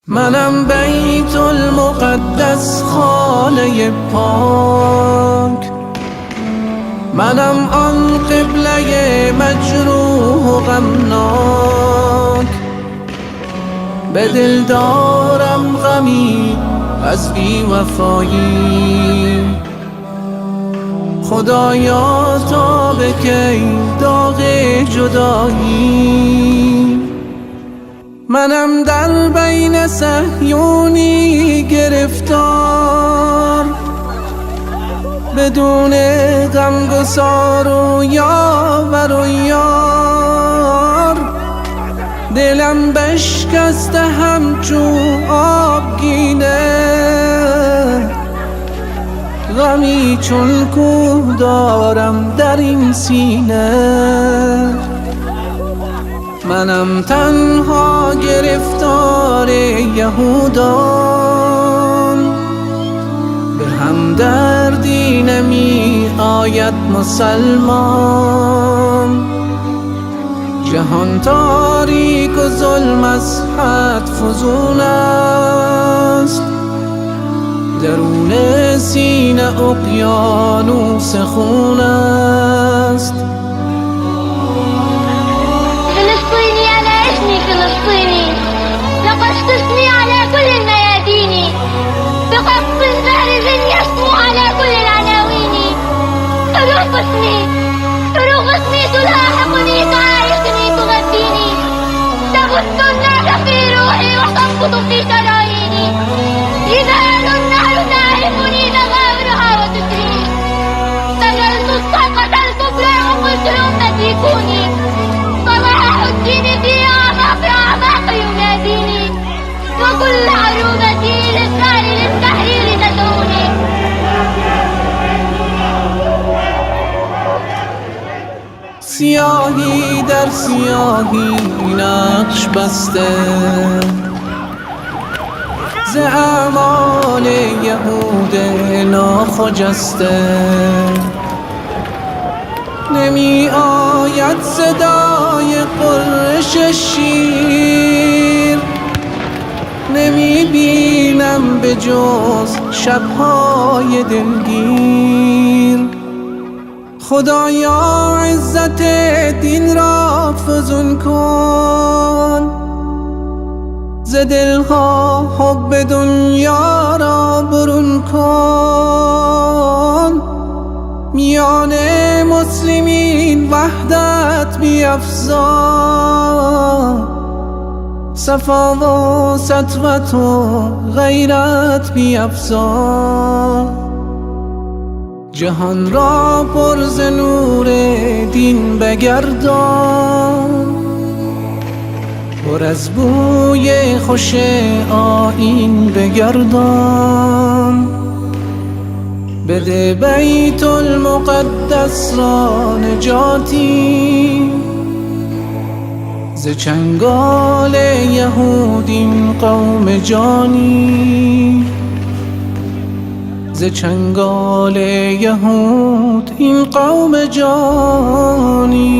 منم بیت المقدس خانه پاک، منم آن قبله مجروح و غمناک. به دل دارم غمی از بی وفایی، خدایا تا به کی داغ جدایی. منم در بین صهیونی گرفتار، بدون غمگسار و یاور و یار. دلم بشکسته همچو آبگینه، غمی چون کوه دارم در این سینه. منم تنها گرفتار یهودان، به همدردی نمی آید مسلمان. جهان تاریک و ظلم از حد فزون است، درون سینه اقیانوس خون است. فلسطيني لقد قسني على كل الميادين، بقصف بارز يسمو على كل العناوين. حروف اسمي تلاحقني تعايشني تغذيني، تغث الناس في روحي وتنبض في شراييني. جبال النهر تعرفني مغامرها وتسريني، سجلت الصرخة الكبرى وقلت لأمتي كوني. صلاح الدين في أعماق يناديني، وكل عروبتي للتحرير تدعوني. سیاهی در سیاهی نقش بسته، ز اعمال یهود ناخجسته. نمی آید صدای غرش شیر، نمی بینم به جز شبهای دلگیر. خدایا عزت دین را فزون کن، ز دلها حب دنیا را برون کن. میان مسلمین وحدت بیفزا، صفا و سطوت و غیرت بیفزا. جهان را پر ز نور دین بگردان، پر از بوی خوش آیین بگردان. بده بیت المقدس را نجاتی، ز چنگال یهود این قوم جانی. ز چنگال یهود این قوم جانی.